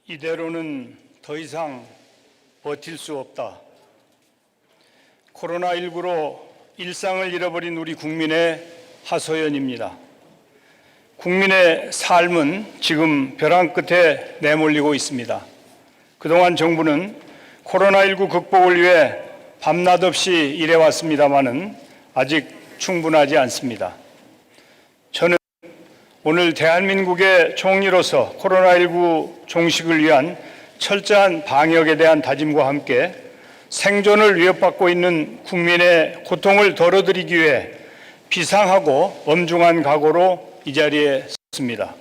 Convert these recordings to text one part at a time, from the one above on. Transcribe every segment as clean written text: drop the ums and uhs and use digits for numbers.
이대로는 더 이상 버틸 수 없다. 코로나19로 일상을 잃어버린 우리 국민의 하소연입니다. 국민의 삶은 지금 벼랑 끝에 내몰리고 있습니다. 그동안 정부는 코로나19 극복을 위해 밤낮 없이 일해왔습니다마는 아직 충분하지 않습니다. 저는 오늘 대한민국의 총리로서 코로나19 종식을 위한 철저한 방역에 대한 다짐과 함께 생존을 위협받고 있는 국민의 고통을 덜어드리기 위해 비상하고 엄중한 각오로 이 자리에 섰습니다.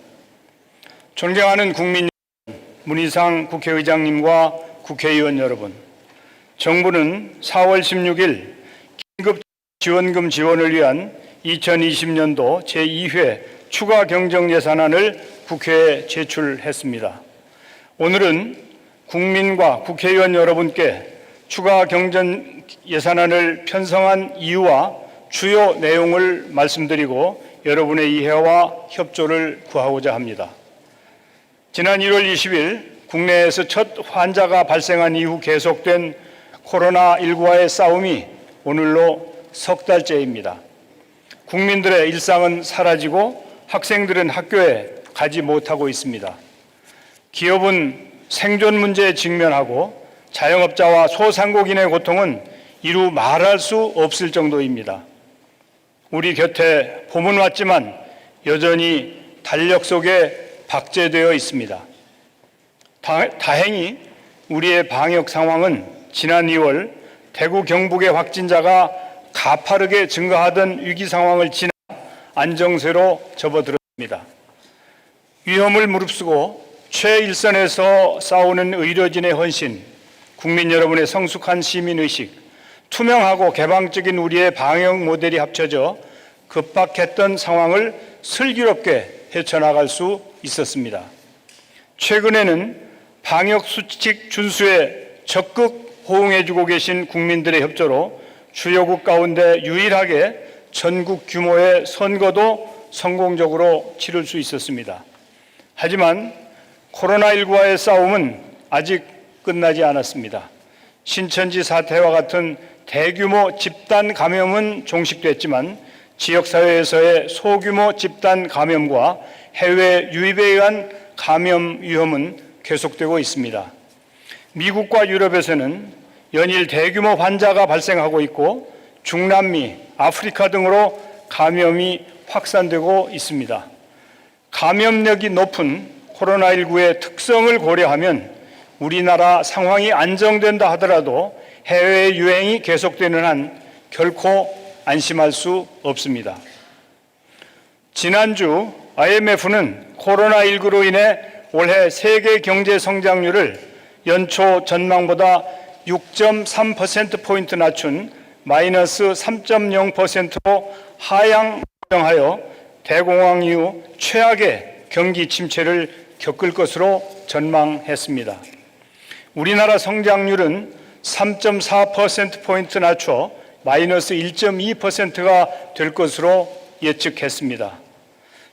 존경하는 국민 여러분, 문희상 국회의장님과 국회의원 여러분, 정부는 4월 16일 긴급지원금 지원을 위한 2020년도 제2회 추가 경정 예산안을 국회에 제출했습니다. 오늘은 국민과 국회의원 여러분께 추가 경정 예산안을 편성한 이유와 주요 내용을 말씀드리고 여러분의 이해와 협조를 구하고자 합니다. 지난 1월 20일 국내에서 첫 환자가 발생한 이후 계속된 코로나19와의 싸움이 오늘로 석 달째입니다. 국민들의 일상은 사라지고 학생들은 학교에 가지 못하고 있습니다. 기업은 생존 문제에 직면하고 자영업자와 소상공인의 고통은 이루 말할 수 없을 정도입니다. 우리 곁에 봄은 왔지만 여전히 달력 속에 박제되어 있습니다. 다행히 우리의 방역 상황은 지난 2월 대구 경북의 확진자가 가파르게 증가하던 위기 상황을 지나 안정세로 접어들었습니다. 위험을 무릅쓰고 최일선에서 싸우는 의료진의 헌신, 국민 여러분의 성숙한 시민의식, 투명하고 개방적인 우리의 방역 모델이 합쳐져 급박했던 상황을 슬기롭게 헤쳐나갈 수 있었습니다. 최근에는 방역 수칙 준수에 적극 호응해주고 계신 국민들의 협조로 주요국 가운데 유일하게 전국 규모의 선거도 성공적으로 치를 수 있었습니다. 하지만 코로나19와의 싸움은 아직 끝나지 않았습니다. 신천지 사태와 같은 대규모 집단 감염은 종식됐지만 지역사회에서의 소규모 집단 감염과 해외 유입에 의한 감염 위험은 계속되고 있습니다. 미국과 유럽에서는 연일 대규모 환자가 발생하고 있고 중남미, 아프리카 등으로 감염이 확산되고 있습니다. 감염력이 높은 코로나19의 특성을 고려하면 우리나라 상황이 안정된다 하더라도 해외 유행이 계속되는 한 결코 안심할 수 없습니다. 지난주 IMF는 코로나19로 인해 올해 세계 경제 성장률을 연초 전망보다 6.3%포인트 낮춘 마이너스 3.0%로 하향 조정하여 대공황 이후 최악의 경기 침체를 겪을 것으로 전망했습니다. 우리나라 성장률은 3.4%포인트 낮춰 마이너스 1.2%가 될 것으로 예측했습니다.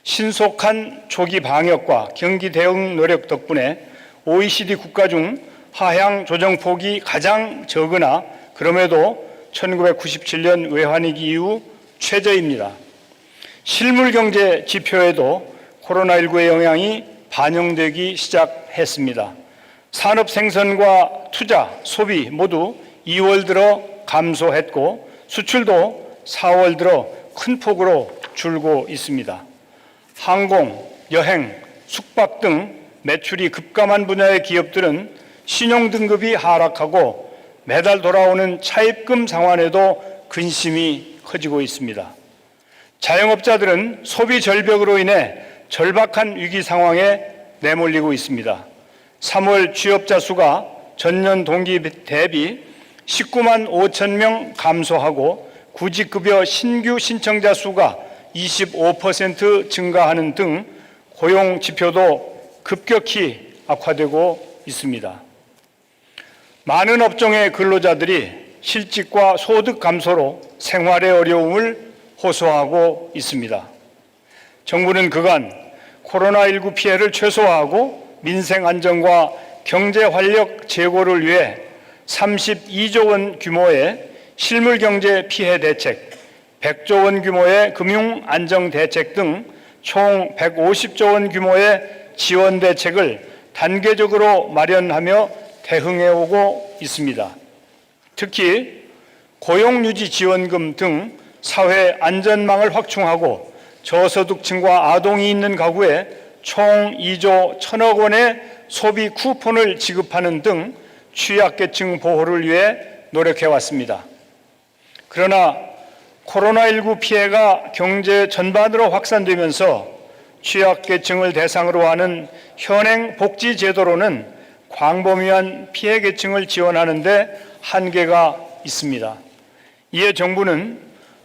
신속한 조기 방역과 경기 대응 노력 덕분에 OECD 국가 중 하향 조정폭이 가장 적으나 그럼에도 1997년 외환위기 이후 최저입니다. 실물경제 지표에도 코로나19의 영향이 반영되기 시작했습니다. 산업 생산과 투자, 소비 모두 2월 들어 감소했고 수출도 4월 들어 큰 폭으로 줄고 있습니다. 항공, 여행, 숙박 등 매출이 급감한 분야의 기업들은 신용등급이 하락하고 매달 돌아오는 차입금 상환에도 근심이 커지고 있습니다. 자영업자들은 소비 절벽으로 인해 절박한 위기 상황에 내몰리고 있습니다. 3월 취업자 수가 전년 동기 대비 19만 5천 명 감소하고 구직급여 신규 신청자 수가 25% 증가하는 등 고용 지표도 급격히 악화되고 있습니다. 많은 업종의 근로자들이 실직과 소득 감소로 생활의 어려움을 호소하고 있습니다. 정부는 그간 코로나19 피해를 최소화하고 민생 안정과 경제 활력 제고를 위해 32조 원 규모의 실물 경제 피해 대책, 100조 원 규모의 금융 안정 대책 등 총 150조 원 규모의 지원 대책을 단계적으로 마련하며 대응해 오고 있습니다. 특히 고용유지 지원금 등 사회 안전망을 확충하고 저소득층과 아동이 있는 가구에 총 2조 1천억 원의 소비 쿠폰을 지급하는 등 취약계층 보호를 위해 노력해 왔습니다. 그러나 코로나19 피해가 경제 전반으로 확산되면서 취약계층을 대상으로 하는 현행 복지제도로는 광범위한 피해계층을 지원하는 데 한계가 있습니다. 이에 정부는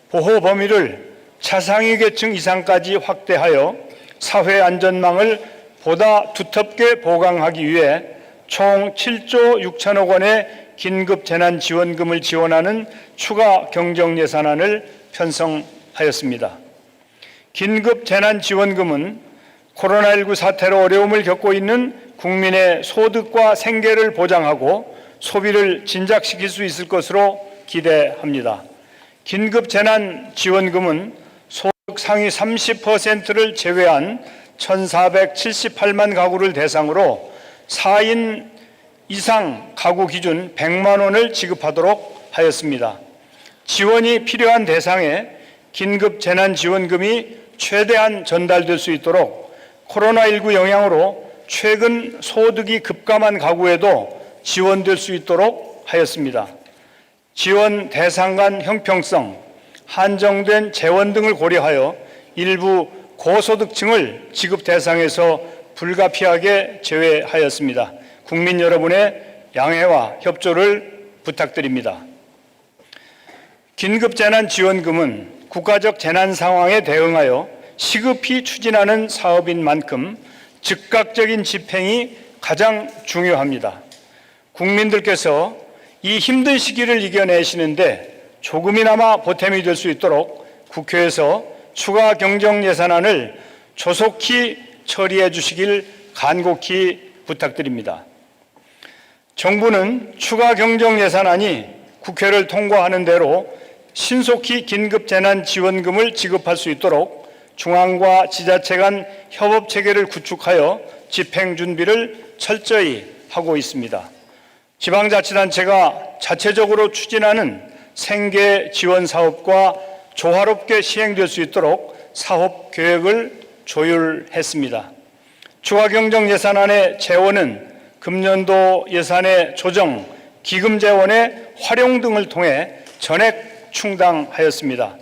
보호 범위를 차상위 계층 이상까지 확대하여 사회 안전망을 보다 두텁게 보강하기 위해 총 7조 6천억 원의 긴급 재난지원금을 지원하는 추가 경정 예산안을 편성하였습니다. 긴급 재난지원금은 코로나19 사태로 어려움을 겪고 있는 국민의 소득과 생계를 보장하고 소비를 진작시킬 수 있을 것으로 기대합니다. 긴급 재난지원금은 소득 상위 30%를 제외한 1,478만 가구를 대상으로 4인 이상 가구 기준 100만 원을 지급하도록 하였습니다. 지원이 필요한 대상에 긴급 재난지원금이 최대한 전달될 수 있도록 코로나19 영향으로 최근 소득이 급감한 가구에도 지원될 수 있도록 하였습니다. 지원 대상 간 형평성, 한정된 재원 등을 고려하여 일부 고소득층을 지급 대상에서 불가피하게 제외하였습니다. 국민 여러분의 양해와 협조를 부탁드립니다. 긴급재난지원금은 국가적 재난 상황에 대응하여 시급히 추진하는 사업인 만큼 즉각적인 집행이 가장 중요합니다. 국민들께서 이 힘든 시기를 이겨내시는데 조금이나마 보탬이 될 수 있도록 국회에서 추가 경정 예산안을 조속히 처리해 주시길 간곡히 부탁드립니다. 정부는 추가 경정 예산안이 국회를 통과하는 대로 신속히 긴급재난지원금을 지급할 수 있도록 중앙과 지자체 간 협업체계를 구축하여 집행 준비를 철저히 하고 있습니다. 지방자치단체가 자체적으로 추진하는 생계 지원 사업과 조화롭게 시행될 수 있도록 사업 계획을 조율했습니다. 추가 경정 예산안의 재원은 금년도 예산의 조정, 기금 재원의 활용 등을 통해 전액 충당하였습니다.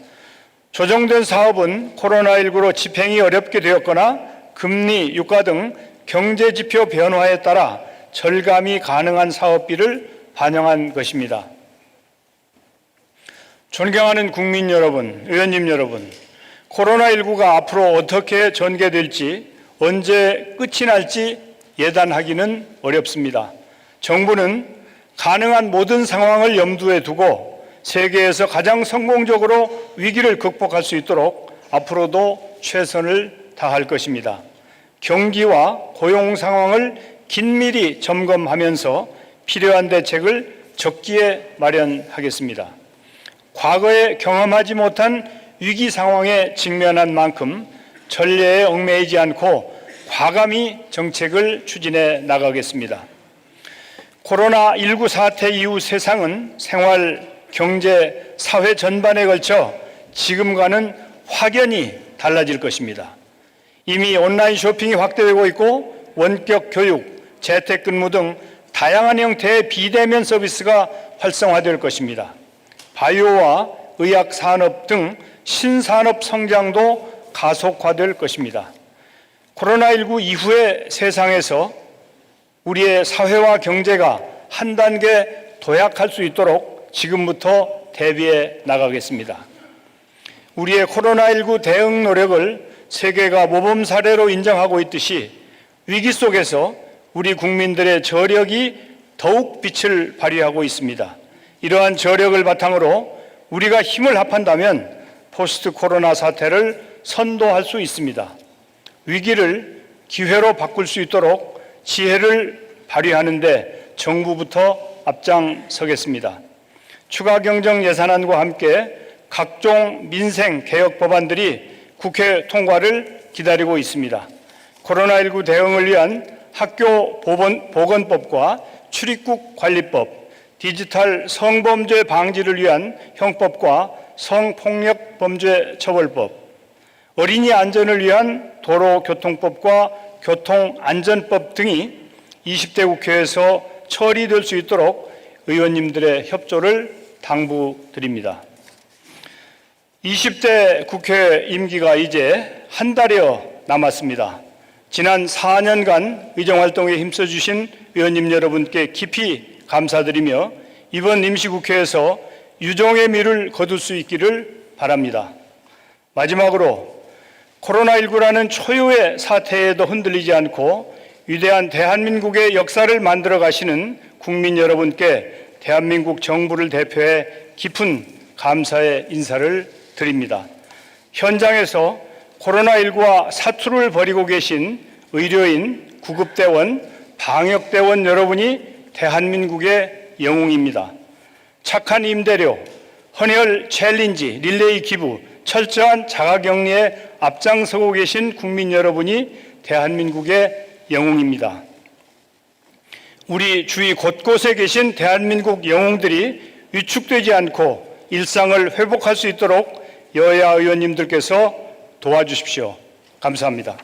조정된 사업은 코로나19로 집행이 어렵게 되었거나 금리, 유가 등 경제지표 변화에 따라 절감이 가능한 사업비를 반영한 것입니다. 존경하는 국민 여러분, 의원님 여러분, 코로나19가 앞으로 어떻게 전개될지, 언제 끝이 날지 예단하기는 어렵습니다. 정부는 가능한 모든 상황을 염두에 두고 세계에서 가장 성공적으로 위기를 극복할 수 있도록 앞으로도 최선을 다할 것입니다. 경기와 고용 상황을 긴밀히 점검하면서 필요한 대책을 적기에 마련하겠습니다. 과거에 경험하지 못한 위기 상황에 직면한 만큼 전례에 얽매이지 않고 과감히 정책을 추진해 나가겠습니다. 코로나19 사태 이후 세상은 생활, 경제, 사회 전반에 걸쳐 지금과는 확연히 달라질 것입니다. 이미 온라인 쇼핑이 확대되고 있고 원격 교육, 재택근무 등 다양한 형태의 비대면 서비스가 활성화될 것입니다. 바이오와 의학 산업 등 신산업 성장도 가속화될 것입니다. 코로나19 이후의 세상에서 우리의 사회와 경제가 한 단계 도약할 수 있도록 지금부터 대비해 나가겠습니다. 우리의 코로나19 대응 노력을 세계가 모범 사례로 인정하고 있듯이 위기 속에서 우리 국민들의 저력이 더욱 빛을 발휘하고 있습니다. 이러한 저력을 바탕으로 우리가 힘을 합한다면 포스트 코로나 사태를 선도할 수 있습니다. 위기를 기회로 바꿀 수 있도록 지혜를 발휘하는 데 정부부터 앞장서겠습니다. 추가 경정 예산안과 함께 각종 민생 개혁 법안들이 국회 통과를 기다리고 있습니다. 코로나19 대응을 위한 학교 보건법과 출입국 관리법, 디지털 성범죄 방지를 위한 형법과 성폭력 범죄 처벌법, 어린이 안전을 위한 도로교통법과 교통안전법 등이 20대 국회에서 처리될 수 있도록 의원님들의 협조를 당부드립니다. 20대 국회 임기가 이제 한 달여 남았습니다. 지난 4년간 의정활동에 힘써주신 의원님 여러분께 깊이 감사드리며 이번 임시국회에서 유종의 미를 거둘 수 있기를 바랍니다. 마지막으로 코로나19라는 초유의 사태에도 흔들리지 않고 위대한 대한민국의 역사를 만들어 가시는 국민 여러분께 대한민국 정부를 대표해 깊은 감사의 인사를 드립니다. 현장에서 코로나19와 사투를 벌이고 계신 의료인, 구급대원, 방역대원 여러분이 대한민국의 영웅입니다. 착한 임대료, 헌혈 챌린지, 릴레이 기부, 철저한 자가격리에 앞장서고 계신 국민 여러분이 대한민국의 영웅입니다. 우리 주위 곳곳에 계신 대한민국 영웅들이 위축되지 않고 일상을 회복할 수 있도록 여야 의원님들께서 도와주십시오. 감사합니다.